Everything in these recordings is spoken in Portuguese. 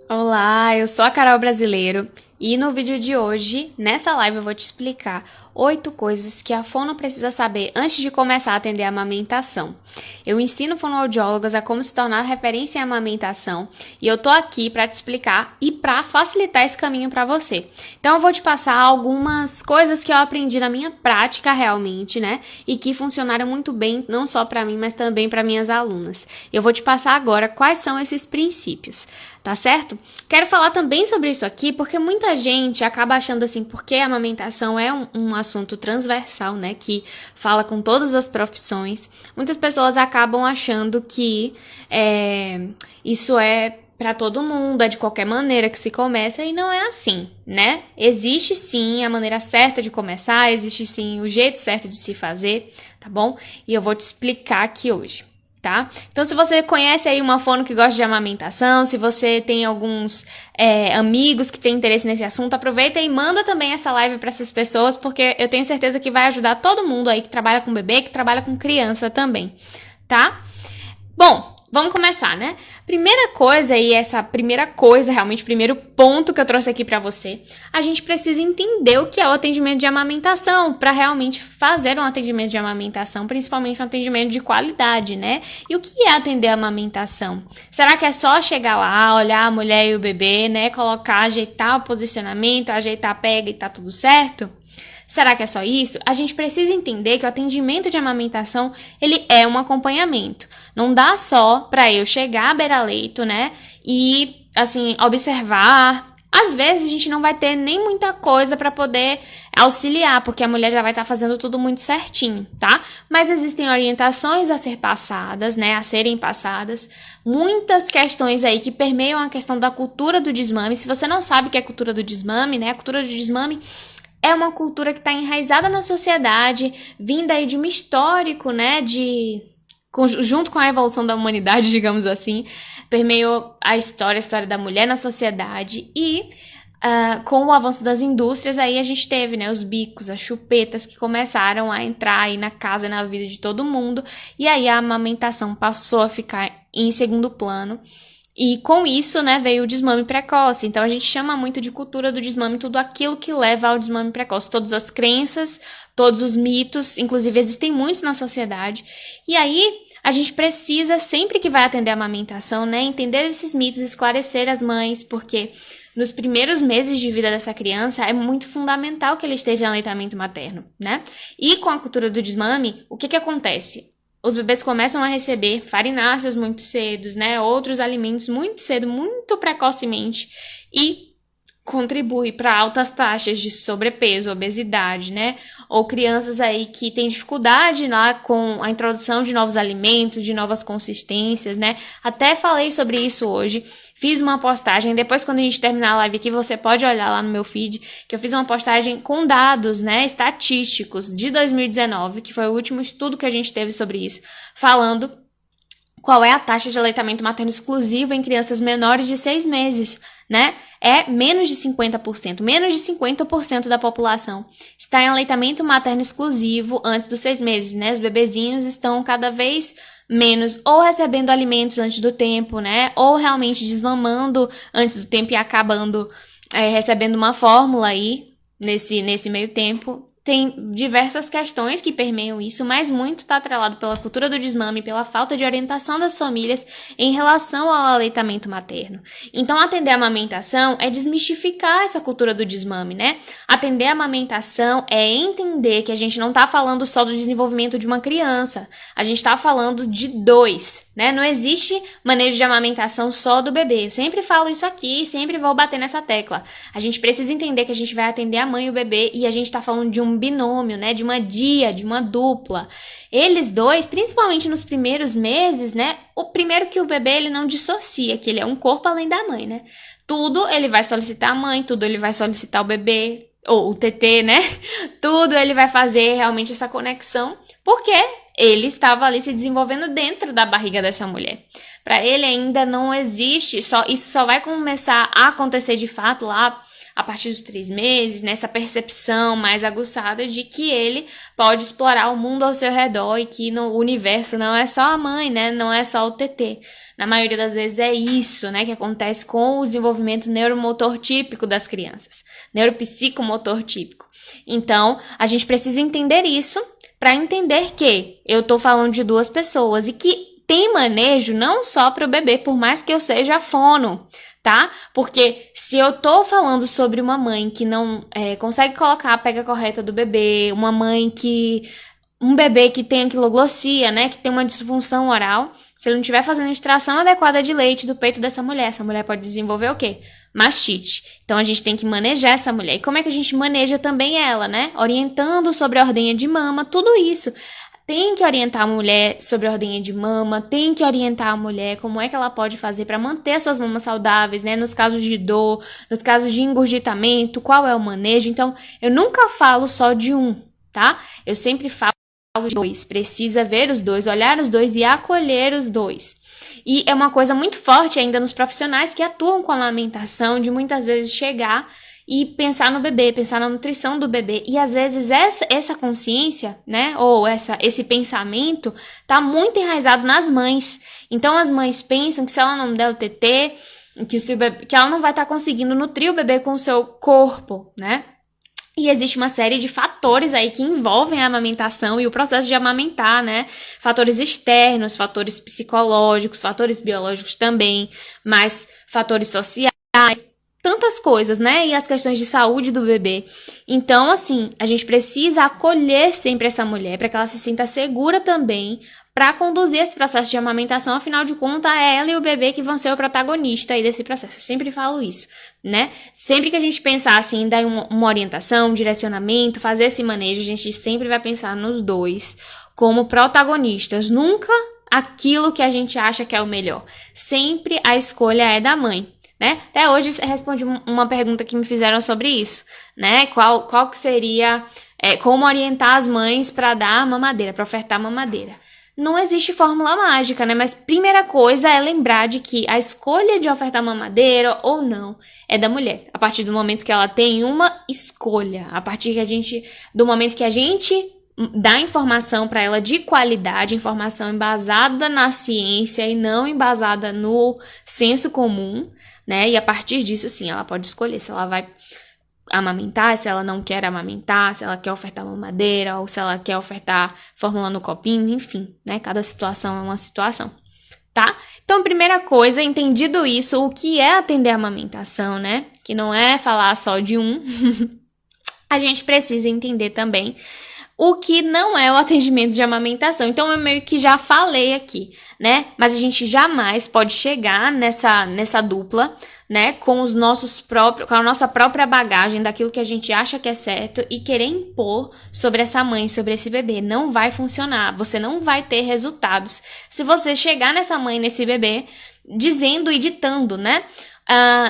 Olá, eu sou a Carol Brasileiro e no vídeo de hoje, nessa live, eu vou te explicar 8 coisas que a fono precisa saber antes de começar a atender a amamentação. Eu ensino fonoaudiólogas a como se tornar referência em amamentação e eu tô aqui para te explicar e para facilitar esse caminho para você. Então eu vou te passar algumas coisas que eu aprendi na minha prática realmente, né? E que funcionaram muito bem, não só para mim, mas também para minhas alunas. Eu vou te passar agora quais são esses princípios. Tá certo? Quero falar também sobre isso aqui porque muita gente acaba achando assim, porque a amamentação é um assunto transversal, né, que fala com todas as profissões, muitas pessoas acabam achando que isso é para todo mundo, é de qualquer maneira que se começa e não é assim, né? Existe sim a maneira certa de começar, existe sim o jeito certo de se fazer, tá bom? E eu vou te explicar aqui hoje. Tá? Então, se você conhece aí uma fono que gosta de amamentação, se você tem alguns amigos que têm interesse nesse assunto, aproveita e manda também essa live para essas pessoas, porque eu tenho certeza que vai ajudar todo mundo aí que trabalha com bebê, que trabalha com criança também, tá? Bom, vamos começar, né? Primeira coisa, e essa primeira coisa, realmente, primeiro ponto que eu trouxe aqui pra você, a gente precisa entender o que é o atendimento de amamentação, para realmente fazer um atendimento de amamentação, principalmente um atendimento de qualidade, né? E o que é atender a amamentação? Será que é só chegar lá, olhar a mulher e o bebê, né? Colocar, ajeitar o posicionamento, ajeitar a pega e tá tudo certo? Será que é só isso? A gente precisa entender que o atendimento de amamentação, ele é um acompanhamento. Não dá só para eu chegar à beira-leito, né, e, assim, observar. Às vezes a gente não vai ter nem muita coisa para poder auxiliar, porque a mulher já vai estar fazendo tudo muito certinho, tá? Mas existem orientações a ser passadas, né, a serem passadas. Muitas questões aí que permeiam a questão da cultura do desmame. Se você não sabe o que é a cultura do desmame, né, a cultura do desmame é uma cultura que está enraizada na sociedade, vinda aí de um histórico, né, junto com a evolução da humanidade, digamos assim, permeou a história da mulher na sociedade e com o avanço das indústrias, aí a gente teve, né, os bicos, as chupetas que começaram a entrar aí na casa e na vida de todo mundo, e aí a amamentação passou a ficar em segundo plano. E com isso, né, veio o desmame precoce. Então, a gente chama muito de cultura do desmame tudo aquilo que leva ao desmame precoce. Todas as crenças, todos os mitos, inclusive existem muitos na sociedade. E aí, a gente precisa, sempre que vai atender a amamentação, né, entender esses mitos, esclarecer as mães, porque nos primeiros meses de vida dessa criança é muito fundamental que ele esteja em aleitamento materno, né? E com a cultura do desmame, o que acontece? Os bebês começam a receber farináceos muito cedo, né? Outros alimentos muito cedo, muito precocemente e contribui para altas taxas de sobrepeso, obesidade, né? Ou crianças aí que têm dificuldade lá com a introdução de novos alimentos, de novas consistências, né? Até falei sobre isso hoje, fiz uma postagem, depois quando a gente terminar a live aqui, você pode olhar lá no meu feed, que eu fiz uma postagem com dados, né, estatísticos de 2019, que foi o último estudo que a gente teve sobre isso, falando qual é a taxa de aleitamento materno exclusivo em crianças menores de 6 meses, né? É menos de 50%. Menos de 50% da população está em aleitamento materno exclusivo antes dos 6 meses, né? Os bebezinhos estão cada vez menos ou recebendo alimentos antes do tempo, né? Ou realmente desmamando antes do tempo e acabando recebendo uma fórmula aí nesse meio tempo. Tem diversas questões que permeiam isso, mas muito está atrelado pela cultura do desmame, pela falta de orientação das famílias em relação ao aleitamento materno. Então, atender a amamentação é desmistificar essa cultura do desmame, né? Atender a amamentação é entender que a gente não está falando só do desenvolvimento de uma criança, a gente está falando de dois, né? Não existe manejo de amamentação só do bebê. Eu sempre falo isso aqui e sempre vou bater nessa tecla. A gente precisa entender que a gente vai atender a mãe e o bebê e a gente está falando de um binômio, né, de uma dia, de uma dupla. Eles dois, principalmente nos primeiros meses, né, o primeiro que o bebê ele não dissocia, que ele é um corpo além da mãe, né? Tudo ele vai solicitar a mãe, tudo ele vai solicitar o bebê, ou o TT, né? Tudo ele vai fazer realmente essa conexão, porque ele estava ali se desenvolvendo dentro da barriga dessa mulher. Para ele ainda não existe, isso só vai começar a acontecer de fato lá a partir dos 3 meses, nessa percepção mais aguçada de que ele pode explorar o mundo ao seu redor e que no universo não é só a mãe, né? Não é só o TT. Na maioria das vezes é isso, né, que acontece com o desenvolvimento neuromotor típico das crianças, neuropsicomotor típico. Então, a gente precisa entender isso para entender que eu tô falando de 2 pessoas e que tem manejo não só para o bebê, por mais que eu seja fono, tá? Porque se eu tô falando sobre uma mãe que não consegue colocar a pega correta do bebê, um bebê que tem anquiloglossia, né, que tem uma disfunção oral, se ele não estiver fazendo extração adequada de leite do peito dessa mulher, essa mulher pode desenvolver o quê? Mastite. Então, a gente tem que manejar essa mulher. E como é que a gente maneja também ela, né? Orientando sobre a ordenha de mama, tudo isso. Tem que orientar a mulher sobre a ordenha de mama, tem que orientar a mulher como é que ela pode fazer para manter suas mamas saudáveis, né? Nos casos de dor, nos casos de engurgitamento, qual é o manejo. Então, eu nunca falo só de um, tá? Eu sempre falo de 2. Precisa ver os 2, olhar os 2 e acolher os 2. E é uma coisa muito forte ainda nos profissionais que atuam com a amamentação, de muitas vezes chegar e pensar no bebê, pensar na nutrição do bebê. E às vezes essa consciência, né, ou esse pensamento tá muito enraizado nas mães. Então as mães pensam que se ela não der o TT, que ela não vai estar conseguindo nutrir o bebê com o seu corpo, né? E existe uma série de fatores aí que envolvem a amamentação e o processo de amamentar, né? Fatores externos, fatores psicológicos, fatores biológicos também, mas fatores sociais, tantas coisas, né? E as questões de saúde do bebê. Então, assim, a gente precisa acolher sempre essa mulher para que ela se sinta segura também para conduzir esse processo de amamentação. Afinal de contas, é ela e o bebê que vão ser o protagonista aí desse processo. Eu sempre falo isso, né? Sempre que a gente pensar assim, em dar uma orientação, um direcionamento, fazer esse manejo, a gente sempre vai pensar nos 2 como protagonistas. Nunca aquilo que a gente acha que é o melhor. Sempre a escolha é da mãe, né? Até hoje respondi uma pergunta que me fizeram sobre isso, né? Qual que seria, como orientar as mães para dar mamadeira, para ofertar mamadeira. Não existe fórmula mágica, né? Mas primeira coisa é lembrar de que a escolha de ofertar mamadeira ou não é da mulher. A partir do momento que ela tem uma escolha, a partir do momento que a gente dá informação para ela de qualidade, informação embasada na ciência e não embasada no senso comum, né? E a partir disso, sim, ela pode escolher se ela vai amamentar, se ela não quer amamentar, se ela quer ofertar mamadeira ou se ela quer ofertar fórmula no copinho, enfim, né? Cada situação é uma situação, tá? Então, primeira coisa, entendido isso, o que é atender a amamentação, né? Que não é falar só de um, a gente precisa entender também o que não é o atendimento de amamentação. Então, eu meio que já falei aqui, né? Mas a gente jamais pode chegar nessa dupla, né, com com a nossa própria bagagem daquilo que a gente acha que é certo e querer impor sobre essa mãe, sobre esse bebê. Não vai funcionar. Você não vai ter resultados se você chegar nessa mãe, nesse bebê, dizendo e ditando, né?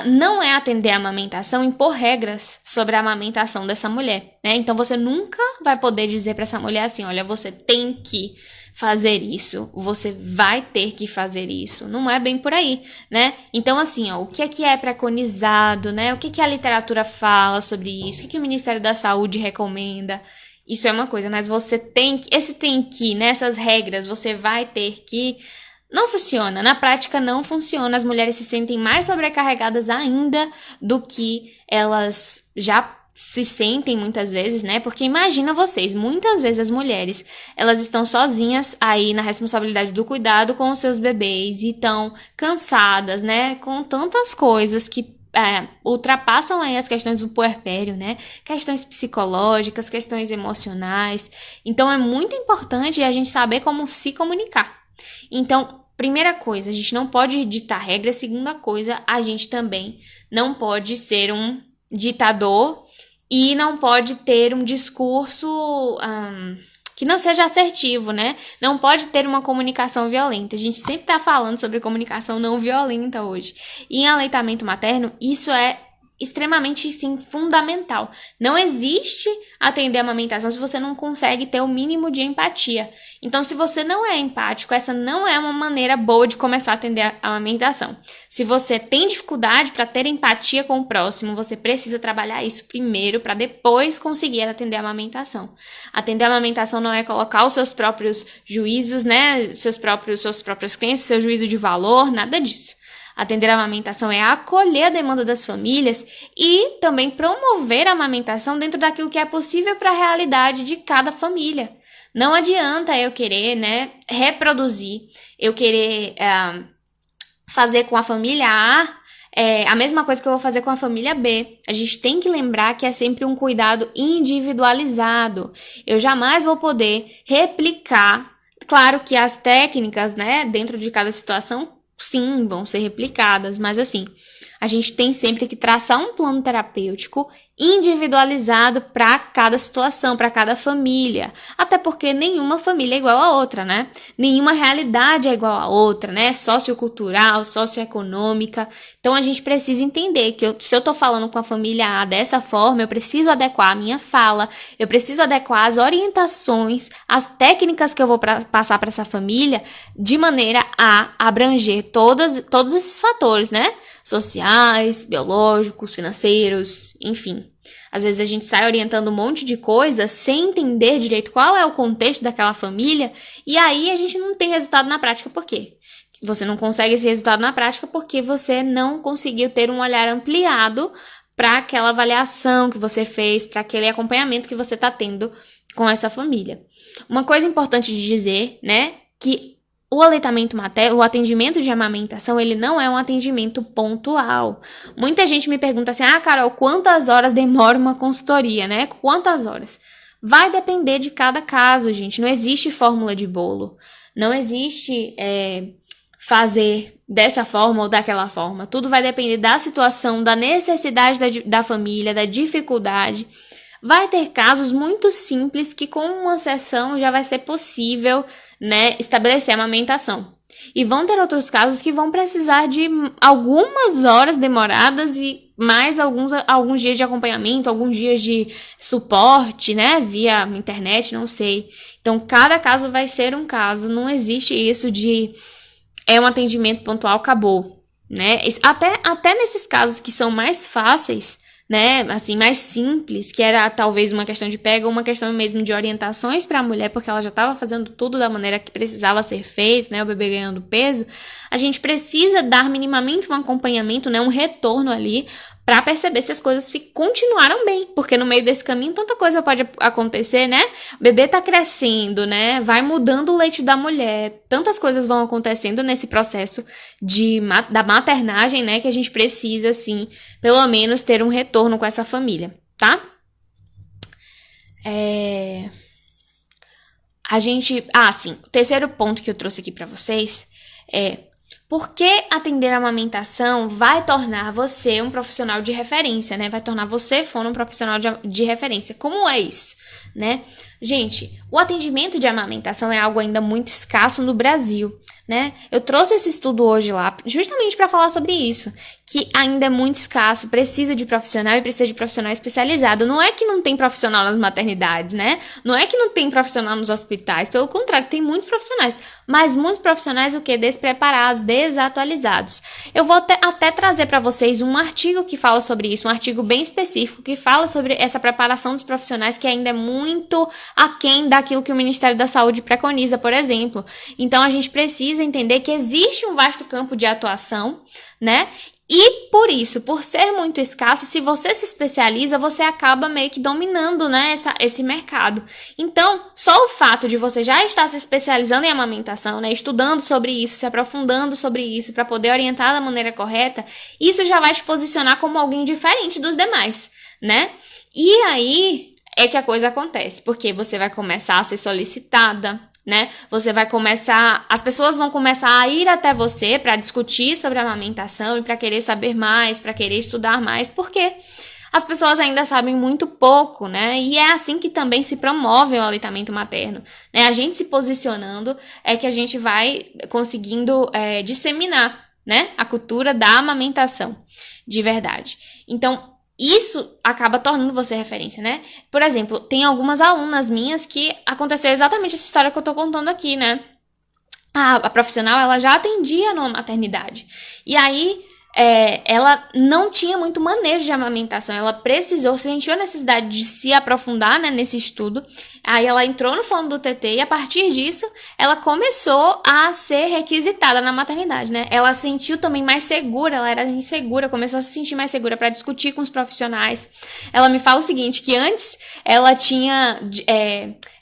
Não é atender a amamentação, impor regras sobre a amamentação dessa mulher, né? Então, você nunca vai poder dizer para essa mulher assim, olha, você tem que fazer isso, você vai ter que fazer isso. Não é bem por aí, né? Então, assim, ó, o que é preconizado, né? O que a literatura fala sobre isso? O que o Ministério da Saúde recomenda? Isso é uma coisa, mas você tem que, nessas regras, você vai ter que... Não funciona, na prática não funciona, as mulheres se sentem mais sobrecarregadas ainda do que elas já se sentem muitas vezes, né? Porque imagina vocês, muitas vezes as mulheres, elas estão sozinhas aí na responsabilidade do cuidado com os seus bebês e estão cansadas, né? Com tantas coisas que ultrapassam aí as questões do puerpério, né? Questões psicológicas, questões emocionais. Então é muito importante a gente saber como se comunicar. Então, primeira coisa, a gente não pode ditar regras. Segunda coisa, a gente também não pode ser um ditador e não pode ter um discurso que não seja assertivo, né? Não pode ter uma comunicação violenta. A gente sempre está falando sobre comunicação não violenta hoje. E em aleitamento materno, isso é extremamente, sim, fundamental. Não existe atender a amamentação se você não consegue ter o mínimo de empatia. Então, se você não é empático, essa não é uma maneira boa de começar a atender a amamentação. Se você tem dificuldade para ter empatia com o próximo, você precisa trabalhar isso primeiro para depois conseguir atender a amamentação. Atender a amamentação não é colocar os seus próprios juízos, né, suas próprias crenças, seu juízo de valor, nada disso. Atender a amamentação é acolher a demanda das famílias e também promover a amamentação dentro daquilo que é possível para a realidade de cada família. Não adianta eu querer, né, reproduzir, eu querer fazer com a família A a mesma coisa que eu vou fazer com a família B. A gente tem que lembrar que é sempre um cuidado individualizado. Eu jamais vou poder replicar. Claro que as técnicas, né, dentro de cada situação, sim, vão ser replicadas, mas assim, a gente tem sempre que traçar um plano terapêutico individualizado para cada situação, para cada família. Até porque nenhuma família é igual a outra, né? Nenhuma realidade é igual a outra, né? Sociocultural, socioeconômica. Então a gente precisa entender que se eu tô falando com a família A dessa forma, eu preciso adequar a minha fala, eu preciso adequar as orientações, as técnicas que eu vou passar para essa família, de maneira a abranger todos esses fatores, né? Sociais, biológicos, financeiros, enfim. Às vezes a gente sai orientando um monte de coisa sem entender direito qual é o contexto daquela família e aí a gente não tem resultado na prática. Por quê? Você não consegue esse resultado na prática porque você não conseguiu ter um olhar ampliado para aquela avaliação que você fez, para aquele acompanhamento que você está tendo com essa família. Uma coisa importante de dizer, né, que o aleitamento materno, o atendimento de amamentação, ele não é um atendimento pontual. Muita gente me pergunta assim, Carol, quantas horas demora uma consultoria, né? Quantas horas? Vai depender de cada caso, gente. Não existe fórmula de bolo. Não existe fazer dessa forma ou daquela forma. Tudo vai depender da situação, da necessidade da família, da dificuldade. Vai ter casos muito simples que com uma sessão já vai ser possível, né, estabelecer a amamentação. E vão ter outros casos que vão precisar de algumas horas demoradas e mais alguns dias de acompanhamento, alguns dias de suporte, né, via internet, não sei. Então, cada caso vai ser um caso, não existe isso de um atendimento pontual, acabou, né? Até nesses casos que são mais fáceis, né, assim, mais simples, que era talvez uma questão de pega ou uma questão mesmo de orientações para a mulher, porque ela já estava fazendo tudo da maneira que precisava ser feito, né, o bebê ganhando peso, a gente precisa dar minimamente um acompanhamento, né, um retorno ali, para perceber se as coisas continuaram bem, porque no meio desse caminho tanta coisa pode acontecer, né? O bebê tá crescendo, né? Vai mudando o leite da mulher, tantas coisas vão acontecendo nesse processo da maternagem, né? Que a gente precisa, assim, pelo menos ter um retorno com essa família, tá? Sim, o terceiro ponto que eu trouxe aqui para vocês é: por que atender a amamentação vai tornar você um profissional de referência, né? Vai tornar você um profissional de referência. Como é isso, né? Gente, o atendimento de amamentação é algo ainda muito escasso no Brasil, né? Eu trouxe esse estudo hoje lá justamente para falar sobre isso, que ainda é muito escasso, precisa de profissional e precisa de profissional especializado. Não é que não tem profissional nas maternidades, né? Não é que não tem profissional nos hospitais, pelo contrário, tem muitos profissionais, mas muitos profissionais o quê? Despreparados, desatualizados. Eu vou até trazer para vocês um artigo que fala sobre isso, um artigo bem específico que fala sobre essa preparação dos profissionais que ainda é muito aquém daquilo que o Ministério da Saúde preconiza, por exemplo. Então, a gente precisa entender que existe um vasto campo de atuação, né? E por isso, por ser muito escasso, se você se especializa, você acaba meio que dominando, né, esse mercado. Então, só o fato de você já estar se especializando em amamentação, né, estudando sobre isso, se aprofundando sobre isso, para poder orientar da maneira correta, isso já vai te posicionar como alguém diferente dos demais, né? E aí é que a coisa acontece, porque você vai começar a ser solicitada, né? As pessoas vão começar a ir até você para discutir sobre a amamentação e para querer saber mais, para querer estudar mais, porque as pessoas ainda sabem muito pouco, né? E é assim que também se promove o aleitamento materno, né? A gente se posicionando é que a gente vai conseguindo disseminar, né? A cultura da amamentação, de verdade. Então, isso acaba tornando você referência, né? Por exemplo, tem algumas alunas minhas que aconteceu exatamente essa história que eu tô contando aqui, né? A profissional, ela já atendia numa maternidade. E aí, ela não tinha muito manejo de amamentação. Ela sentiu a necessidade de se aprofundar, né, nesse estudo. Aí ela entrou no fórum do TT e a partir disso, ela começou a ser requisitada na maternidade, né? Ela se sentiu também mais segura, ela era insegura, começou a se sentir mais segura para discutir com os profissionais. Ela me fala o seguinte, que antes ela tinha...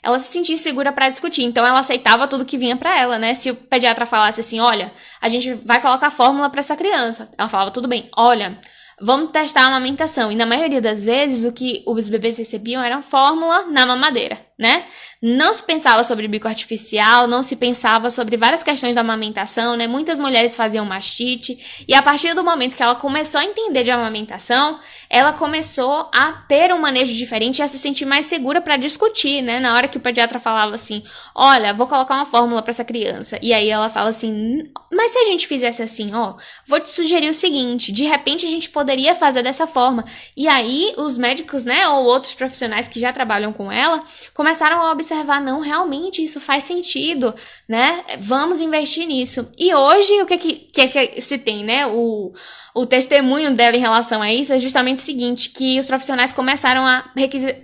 ela se sentia segura para discutir, então ela aceitava tudo que vinha para ela, né? Se o pediatra falasse assim, olha, a gente vai colocar fórmula para essa criança, ela falava, tudo bem, olha, vamos testar a amamentação. E na maioria das vezes, o que os bebês recebiam era fórmula na mamadeira, né? Não se pensava sobre bico artificial, não se pensava sobre várias questões da amamentação, né? Muitas mulheres faziam mastite. E a partir do momento que ela começou a entender de amamentação, ela começou a ter um manejo diferente e a se sentir mais segura para discutir, né? Na hora que o pediatra falava assim, olha, vou colocar uma fórmula para essa criança. E aí ela fala assim, mas se a gente fizesse assim, ó, vou te sugerir o seguinte, de repente a gente poderia fazer dessa forma. E aí os médicos, né, ou outros profissionais que já trabalham com ela, começaram a observar, não, realmente isso faz sentido, né? Vamos investir nisso. E hoje, o que se tem, né? O testemunho dela em relação a isso é justamente o seguinte, que os profissionais começaram a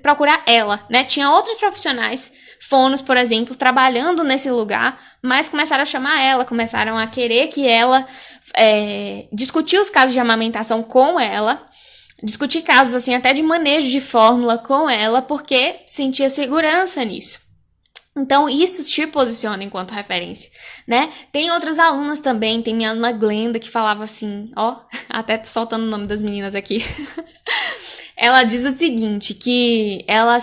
procurar ela, né? Tinha outros profissionais, fonos, por exemplo, trabalhando nesse lugar, mas começaram a chamar ela, começaram a querer que ela discutir os casos de amamentação com ela, discutir casos assim até de manejo de fórmula com ela, porque sentia segurança nisso. Então, isso te posiciona enquanto referência, né? Tem outras alunas também, tem minha aluna Glenda que falava assim, ó, até tô soltando o nome das meninas aqui. Ela diz o seguinte, que ela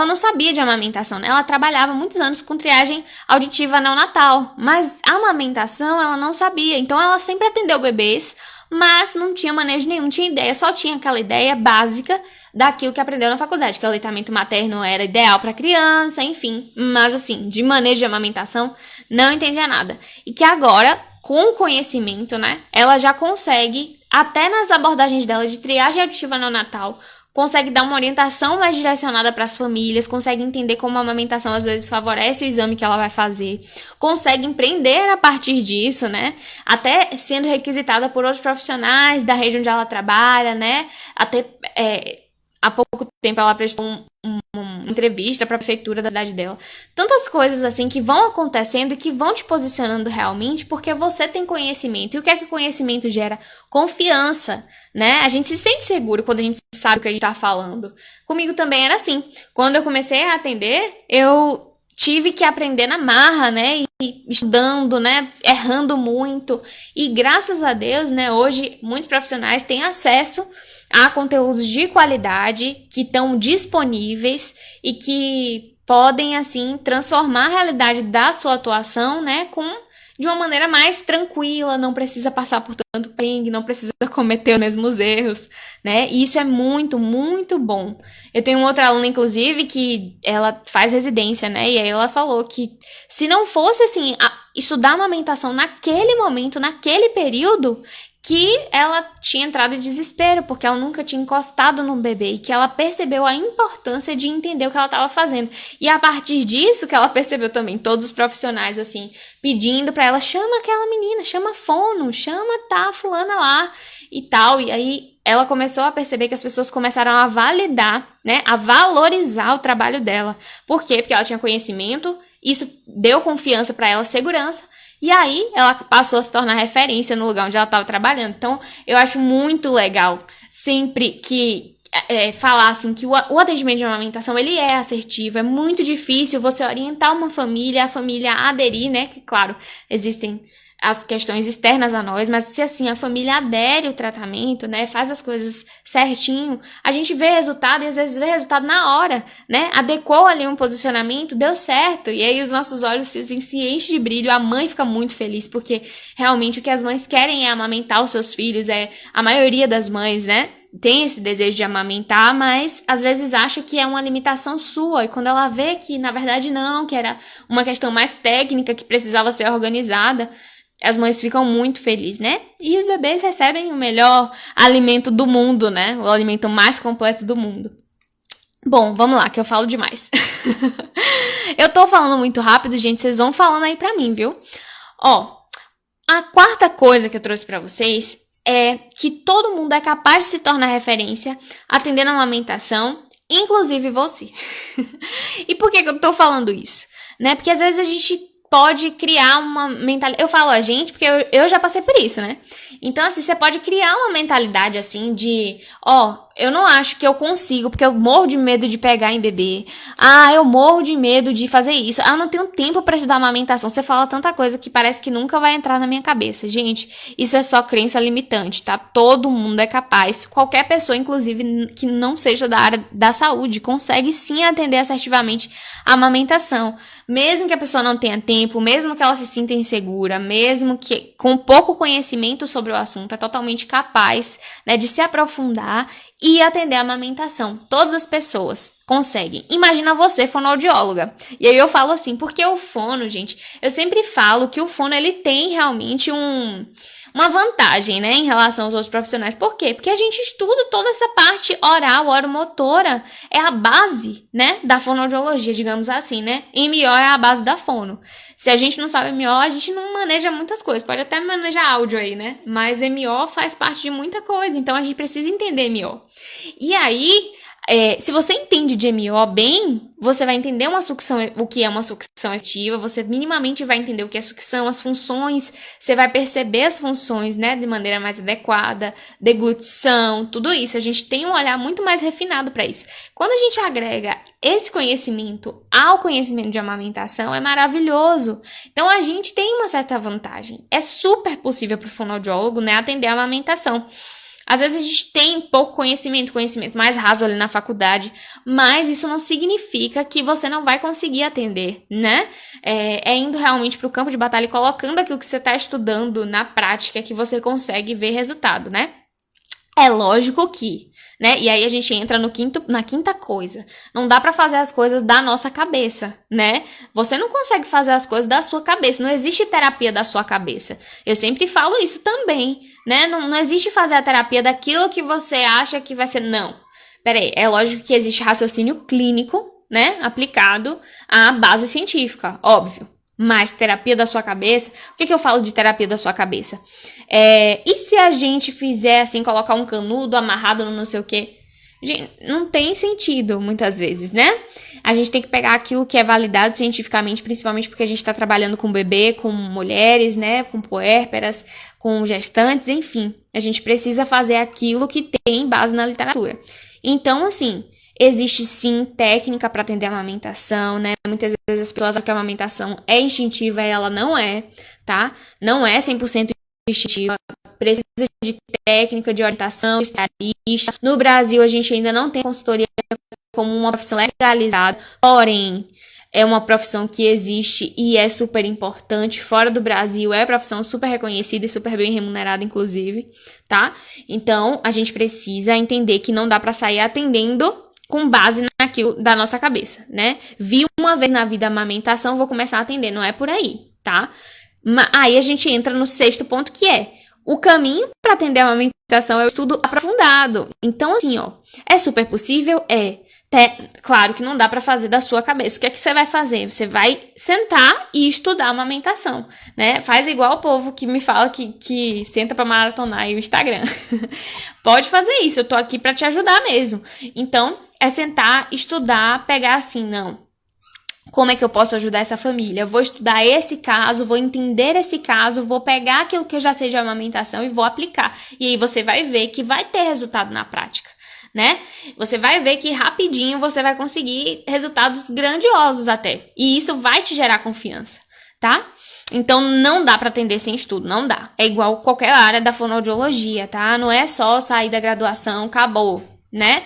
não sabia de amamentação, né? Ela trabalhava muitos anos com triagem auditiva neonatal, mas a amamentação ela não sabia, então ela sempre atendeu bebês, mas não tinha manejo nenhum, não tinha ideia, só tinha aquela ideia básica daquilo que aprendeu na faculdade, que o aleitamento materno era ideal para criança, enfim, mas assim, de manejo de amamentação, não entendia nada. E que agora, com o conhecimento, né, ela já consegue, até nas abordagens dela de triagem auditiva neonatal, consegue dar uma orientação mais direcionada para as famílias, consegue entender como a amamentação às vezes favorece o exame que ela vai fazer, consegue empreender a partir disso, né? Até sendo requisitada por outros profissionais da região onde ela trabalha, né? Até há pouco tempo ela prestou uma entrevista para a prefeitura da cidade dela. Tantas coisas assim que vão acontecendo e que vão te posicionando realmente porque você tem conhecimento. E o que é que o conhecimento gera? Confiança, né? A gente se sente seguro quando a gente sabe o que a gente está falando. Comigo também era assim. Quando eu comecei a atender, eu tive que aprender na marra, né? E estudando, né? Errando muito. E graças a Deus, né? Hoje, muitos profissionais têm acesso a conteúdos de qualidade que estão disponíveis e que podem, assim, transformar a realidade da sua atuação, né, de uma maneira mais tranquila, não precisa passar por tanto perrengue, não precisa cometer os mesmos erros, né, e isso é muito, muito bom. Eu tenho uma outra aluna, inclusive, que ela faz residência, né, e aí ela falou que se não fosse, assim, estudar amamentação naquele momento, naquele período, que ela tinha entrado em desespero, porque ela nunca tinha encostado no bebê, e que ela percebeu a importância de entender o que ela estava fazendo. E a partir disso que ela percebeu também, todos os profissionais, assim, pedindo para ela, chama aquela menina, chama fono, chama fulana lá, e tal. E aí ela começou a perceber que as pessoas começaram a validar, né, a valorizar o trabalho dela. Por quê? Porque ela tinha conhecimento, isso deu confiança para ela, segurança, e aí, ela passou a se tornar referência no lugar onde ela estava trabalhando. Então, eu acho muito legal sempre que falar assim, que o atendimento de amamentação, ele é assertivo. É muito difícil você orientar uma família, a família aderir, né? Que, claro, existem as questões externas a nós, mas se assim a família adere ao tratamento, né, faz as coisas certinho, a gente vê resultado e às vezes vê resultado na hora, né, adequou ali um posicionamento, deu certo, e aí os nossos olhos se enchem de brilho, a mãe fica muito feliz, porque realmente o que as mães querem é amamentar os seus filhos, a maioria das mães, né, tem esse desejo de amamentar, mas às vezes acha que é uma limitação sua, e quando ela vê que na verdade não, que era uma questão mais técnica, que precisava ser organizada, as mães ficam muito felizes, né? E os bebês recebem o melhor alimento do mundo, né? O alimento mais completo do mundo. Bom, vamos lá, que eu falo demais. Eu tô falando muito rápido, gente, vocês vão falando aí pra mim, viu? Ó, a quarta coisa que eu trouxe pra vocês é que todo mundo é capaz de se tornar referência atendendo a amamentação, inclusive você. E por que eu tô falando isso? Né? Porque às vezes a gente pode criar uma mentalidade... Eu falo a gente porque eu já passei por isso, né? Então, assim, você pode criar uma mentalidade, assim, de... eu não acho que eu consigo, porque eu morro de medo de pegar em bebê. Eu morro de medo de fazer isso. Eu não tenho tempo pra estudar amamentação. Você fala tanta coisa que parece que nunca vai entrar na minha cabeça. Gente, isso é só crença limitante, tá? Todo mundo é capaz. Qualquer pessoa, inclusive, que não seja da área da saúde, consegue sim atender assertivamente a amamentação. Mesmo que a pessoa não tenha tempo, mesmo que ela se sinta insegura, mesmo que com pouco conhecimento sobre o assunto, é totalmente capaz, né, de se aprofundar e atender a amamentação. Todas as pessoas conseguem. Imagina você, fonoaudióloga. E aí eu falo assim, porque o fono, gente, eu sempre falo que o fono, ele tem realmente uma vantagem, né, em relação aos outros profissionais. Por quê? Porque a gente estuda toda essa parte oral, oromotora, é a base, né, da fonoaudiologia, digamos assim, né? MO é a base da fono. Se a gente não sabe MO, a gente não maneja muitas coisas. Pode até manejar áudio aí, né? Mas MO faz parte de muita coisa, então a gente precisa entender MO. E aí... se você entende de MO bem, você vai entender o que é uma sucção efetiva, você minimamente vai entender o que é sucção, as funções, você vai perceber as funções, né, de maneira mais adequada, deglutição, tudo isso. A gente tem um olhar muito mais refinado para isso. Quando a gente agrega esse conhecimento ao conhecimento de amamentação, é maravilhoso. Então, a gente tem uma certa vantagem. É super possível para o fonoaudiólogo, né, atender a amamentação. Às vezes a gente tem pouco conhecimento mais raso ali na faculdade, mas isso não significa que você não vai conseguir atender, né? É indo realmente para o campo de batalha e colocando aquilo que você está estudando na prática que você consegue ver resultado, né? É lógico que, né? E aí a gente entra na quinta coisa. Não dá para fazer as coisas da nossa cabeça, né? Você não consegue fazer as coisas da sua cabeça. Não existe terapia da sua cabeça. Eu sempre falo isso também, né? Não existe fazer a terapia daquilo que você acha que vai ser. Não. Peraí, é lógico que existe raciocínio clínico, né? Aplicado à base científica, óbvio. Mas terapia da sua cabeça... O que eu falo de terapia da sua cabeça? E se a gente fizer assim, colocar um canudo amarrado no não sei o quê? Gente, não tem sentido muitas vezes, né? A gente tem que pegar aquilo que é validado cientificamente, principalmente porque a gente está trabalhando com bebê, com mulheres, né? Com puérperas, com gestantes, enfim. A gente precisa fazer aquilo que tem base na literatura. Então, assim... Existe sim técnica para atender a amamentação, né? Muitas vezes as pessoas acham que a amamentação é instintiva e ela não é, tá? Não é 100% instintiva. Precisa de técnica, de orientação, de especialista. No Brasil, a gente ainda não tem consultoria como uma profissão legalizada, porém, é uma profissão que existe e é super importante. Fora do Brasil, é profissão super reconhecida e super bem remunerada, inclusive, tá? Então, a gente precisa entender que não dá para sair atendendo com base naquilo da nossa cabeça, né? Vi uma vez na vida a amamentação, vou começar a atender. Não é por aí, tá? Aí a gente entra no sexto ponto, que é o caminho para atender a amamentação é o estudo aprofundado. Então, assim, é super possível? Claro que não dá para fazer da sua cabeça. O que é que você vai fazer? Você vai sentar e estudar a amamentação, né? Faz igual o povo que me fala que senta para maratonar aí o Instagram. Pode fazer isso, eu tô aqui para te ajudar mesmo. Então, é sentar, estudar, pegar assim, não. Como é que eu posso ajudar essa família? Eu vou estudar esse caso, vou entender esse caso, vou pegar aquilo que eu já sei de amamentação e vou aplicar. E aí você vai ver que vai ter resultado na prática, né? Você vai ver que rapidinho você vai conseguir resultados grandiosos até. E isso vai te gerar confiança, tá? Então, não dá para atender sem estudo, não dá. É igual qualquer área da fonoaudiologia, tá? Não é só sair da graduação, acabou, né?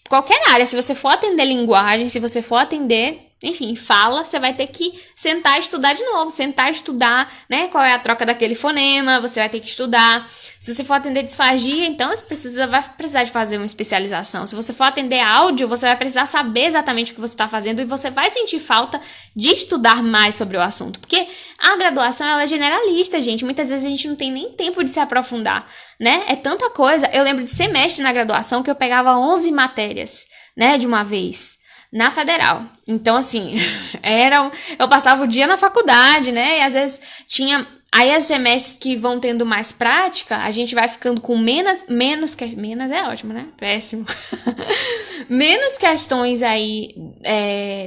Qualquer área, se você for atender linguagem, se você for atender enfim, fala, você vai ter que sentar e estudar de novo, sentar e estudar, né, qual é a troca daquele fonema, você vai ter que estudar. Se você for atender disfagia, então você vai precisar de fazer uma especialização. Se você for atender áudio, você vai precisar saber exatamente o que você está fazendo e você vai sentir falta de estudar mais sobre o assunto, porque a graduação, ela é generalista, gente, muitas vezes a gente não tem nem tempo de se aprofundar, né, é tanta coisa. Eu lembro de semestre na graduação que eu pegava 11 matérias, né, de uma vez, na federal. Então, assim, eu passava o dia na faculdade, né? E às vezes tinha... Aí, os semestres que vão tendo mais prática, a gente vai ficando com menos é ótimo, né? Péssimo. Menos questões aí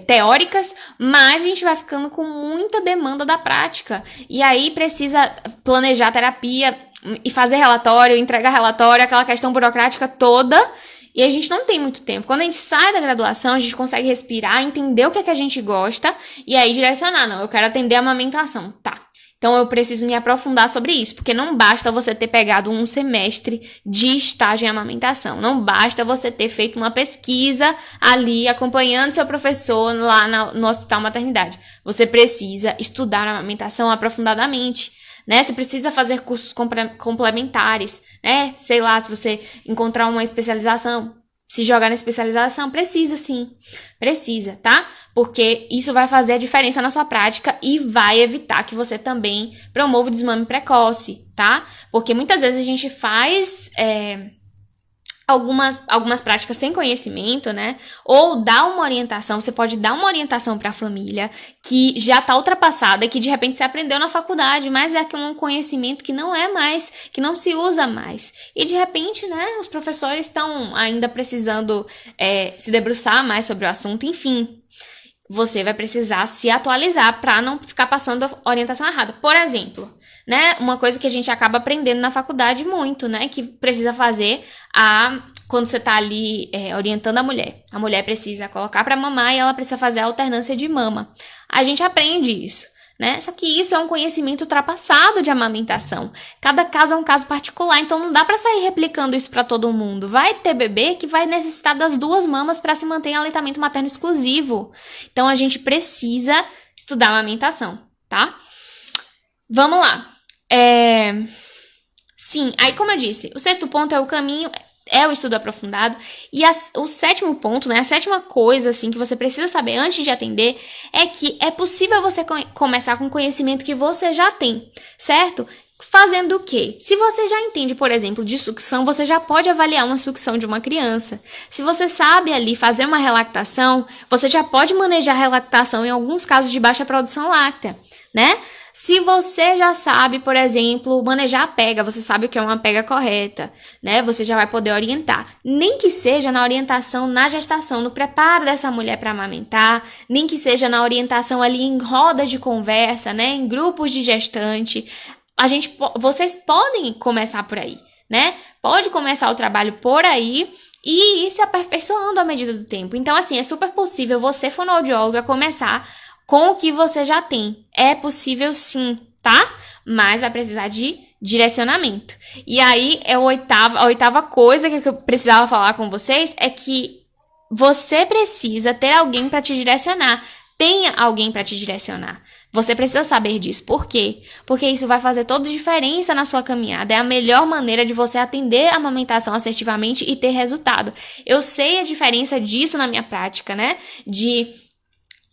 teóricas, mas a gente vai ficando com muita demanda da prática. E aí precisa planejar terapia e fazer relatório, entregar relatório, aquela questão burocrática toda. E a gente não tem muito tempo. Quando a gente sai da graduação, a gente consegue respirar, entender o que é que a gente gosta e aí direcionar. Não, eu quero atender a amamentação. Tá. Então eu preciso me aprofundar sobre isso, porque não basta você ter pegado um semestre de estágio em amamentação. Não basta você ter feito uma pesquisa ali, acompanhando seu professor lá no hospital maternidade. Você precisa estudar a amamentação aprofundadamente, né? Você precisa fazer cursos complementares, né? Sei lá, se você encontrar uma especialização, se jogar na especialização, precisa sim, precisa, tá? Porque isso vai fazer a diferença na sua prática e vai evitar que você também promova o desmame precoce, tá? Porque muitas vezes a gente faz algumas práticas sem conhecimento, né? Ou dá uma orientação, você pode dar uma orientação para a família que já está ultrapassada e que de repente você aprendeu na faculdade, mas é um conhecimento que não é mais, que não se usa mais. E de repente, né, os professores estão ainda precisando se debruçar mais sobre o assunto, enfim. Você vai precisar se atualizar para não ficar passando a orientação errada. Por exemplo, né, uma coisa que a gente acaba aprendendo na faculdade muito, né, que precisa fazer quando você está ali orientando a mulher. A mulher precisa colocar para mamar e ela precisa fazer a alternância de mama. A gente aprende isso, né? Só que isso é um conhecimento ultrapassado de amamentação. Cada caso é um caso particular, então não dá para sair replicando isso para todo mundo. Vai ter bebê que vai necessitar das 2 mamas para se manter em aleitamento materno exclusivo. Então a gente precisa estudar a amamentação, tá? Vamos lá. Sim, aí como eu disse, o 6º ponto é o caminho, é o estudo aprofundado. E o 7º ponto, né, a 7ª coisa assim, que você precisa saber antes de atender é que é possível você começar com conhecimento que você já tem, certo? Fazendo o quê? Se você já entende, por exemplo, de sucção, você já pode avaliar uma sucção de uma criança. Se você sabe ali fazer uma relactação, você já pode manejar a relactação em alguns casos de baixa produção láctea, né? Se você já sabe, por exemplo, manejar a pega, você sabe o que é uma pega correta, né? Você já vai poder orientar. Nem que seja na orientação na gestação, no preparo dessa mulher para amamentar, nem que seja na orientação ali em rodas de conversa, né? Em grupos de gestante. Vocês podem começar por aí, né? Pode começar o trabalho por aí e ir se aperfeiçoando à medida do tempo. Então, assim, é super possível você, fonoaudióloga, começar com o que você já tem. É possível sim, tá? Mas vai precisar de direcionamento. E aí, a oitava coisa que eu precisava falar com vocês é que você precisa ter alguém para te direcionar. Tenha alguém para te direcionar. Você precisa saber disso. Por quê? Porque isso vai fazer toda a diferença na sua caminhada. É a melhor maneira de você atender a amamentação assertivamente e ter resultado. Eu sei a diferença disso na minha prática, né?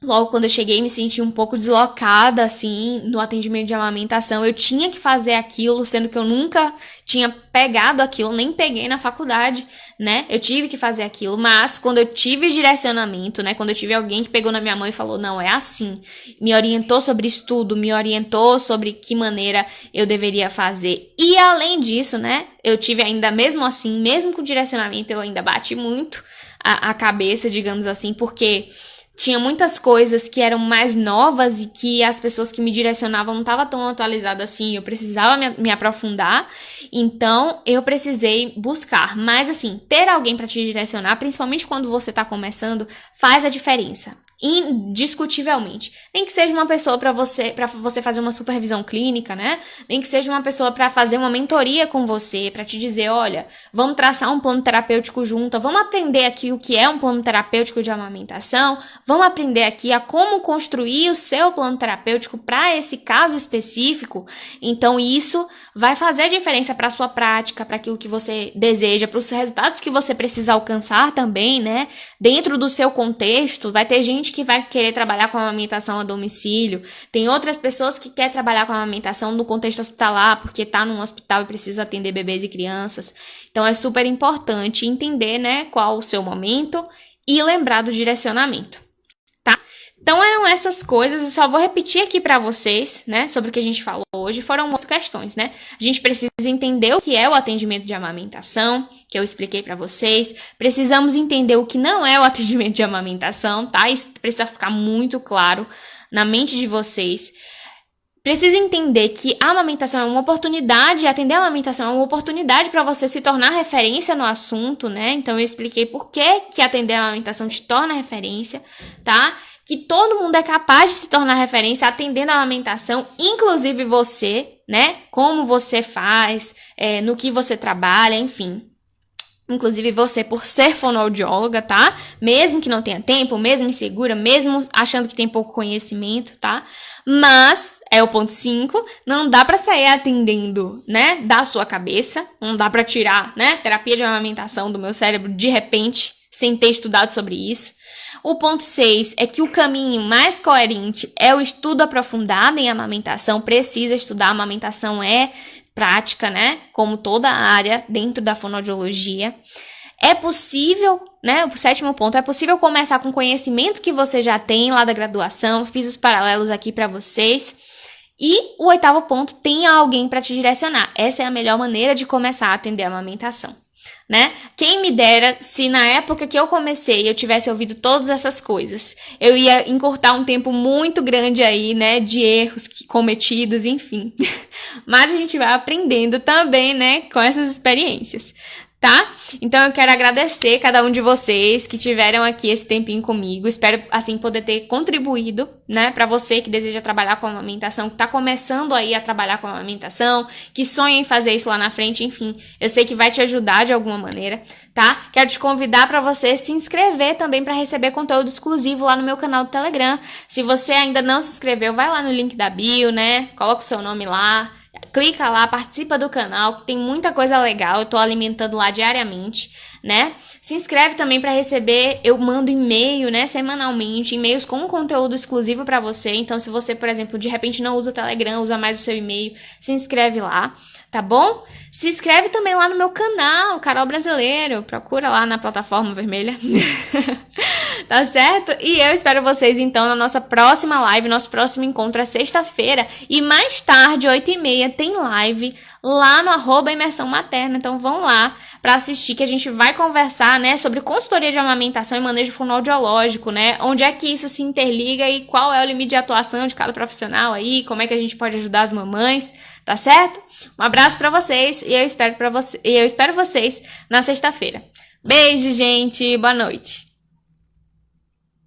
Logo quando eu cheguei, me senti um pouco deslocada, assim, no atendimento de amamentação. Eu tinha que fazer aquilo, sendo que eu nunca tinha pegado aquilo, nem peguei na faculdade, né? Eu tive que fazer aquilo, mas quando eu tive direcionamento, né? Quando eu tive alguém que pegou na minha mão e falou, não, é assim. Me orientou sobre estudo, me orientou sobre que maneira eu deveria fazer. E além disso, né? Eu tive ainda, mesmo assim, mesmo com direcionamento, eu ainda bati muito a cabeça, digamos assim, porque tinha muitas coisas que eram mais novas e que as pessoas que me direcionavam não estavam tão atualizadas assim. Eu precisava me aprofundar, então eu precisei buscar. Mas assim, ter alguém para te direcionar, principalmente quando você está começando, faz a diferença. indiscutivelmente. Nem que seja uma pessoa para você fazer uma supervisão clínica, né? Nem que seja uma pessoa para fazer uma mentoria com você, para te dizer, olha, vamos traçar um plano terapêutico junto, vamos aprender aqui o que é um plano terapêutico de amamentação, vamos aprender aqui a como construir o seu plano terapêutico para esse caso específico. Então isso vai fazer diferença para a sua prática, para aquilo que você deseja, para os resultados que você precisa alcançar também, né? Dentro do seu contexto, vai ter gente que vai querer trabalhar com a amamentação a domicílio, tem outras pessoas que querem trabalhar com a amamentação no contexto hospitalar, porque tá num hospital e precisa atender bebês e crianças. Então é super importante entender, né, qual o seu momento e lembrar do direcionamento, tá? Então eram essas coisas, eu só vou repetir aqui para vocês, né, sobre o que a gente falou hoje, foram muitas questões, né? A gente precisa entender o que é o atendimento de amamentação, que eu expliquei para vocês. Precisamos entender o que não é o atendimento de amamentação, tá? Isso precisa ficar muito claro na mente de vocês. Precisa entender que a amamentação é uma oportunidade, atender a amamentação é uma oportunidade para você se tornar referência no assunto, né? Então eu expliquei por que atender a amamentação te torna referência, tá? Que todo mundo é capaz de se tornar referência atendendo a amamentação, inclusive você, né? Como você faz, no que você trabalha, enfim. Inclusive você, por ser fonoaudióloga, tá? Mesmo que não tenha tempo, mesmo insegura, mesmo achando que tem pouco conhecimento, tá? Mas, é o ponto 5, não dá pra sair atendendo, né? Da sua cabeça, não dá pra tirar, né? Terapia de amamentação do meu cérebro de repente, sem ter estudado sobre isso. O ponto 6 é que o caminho mais coerente é o estudo aprofundado em amamentação. Precisa estudar, a amamentação é prática, né? Como toda área dentro da fonoaudiologia. É possível, né? O 7º ponto, é possível começar com conhecimento que você já tem lá da graduação. Fiz os paralelos aqui para vocês. E o 8º ponto, tenha alguém para te direcionar. Essa é a melhor maneira de começar a atender a amamentação, né? Quem me dera se na época que eu comecei eu tivesse ouvido todas essas coisas. Eu ia encurtar um tempo muito grande aí, né, de erros cometidos, enfim. Mas a gente vai aprendendo também, né, com essas experiências, tá? Então eu quero agradecer cada um de vocês que tiveram aqui esse tempinho comigo. Espero, assim, poder ter contribuído, né, para você que deseja trabalhar com a amamentação, que tá começando aí a trabalhar com a amamentação, que sonha em fazer isso lá na frente, enfim. Eu sei que vai te ajudar de alguma maneira, tá? Quero te convidar para você se inscrever também para receber conteúdo exclusivo lá no meu canal do Telegram. Se você ainda não se inscreveu, vai lá no link da bio, né? Coloca o seu nome lá. Clica lá, participa do canal, que tem muita coisa legal, eu tô alimentando lá diariamente, né? Se inscreve também para receber, eu mando e-mail, né, semanalmente, e-mails com conteúdo exclusivo para você. Então, se você, por exemplo, de repente não usa o Telegram, usa mais o seu e-mail, se inscreve lá, tá bom? Se inscreve também lá no meu canal, Carol Brasileiro, procura lá na plataforma vermelha, tá certo? E eu espero vocês, então, na nossa próxima live, nosso próximo encontro é sexta-feira, e mais tarde, 8h30, tem live lá no @imersão materna, então vão lá para assistir, que a gente vai conversar, né, sobre consultoria de amamentação e manejo fonoaudiológico, né, onde é que isso se interliga e qual é o limite de atuação de cada profissional aí, como é que a gente pode ajudar as mamães, tá certo? Um abraço para vocês e eu espero vocês na sexta-feira. Beijo, gente, boa noite.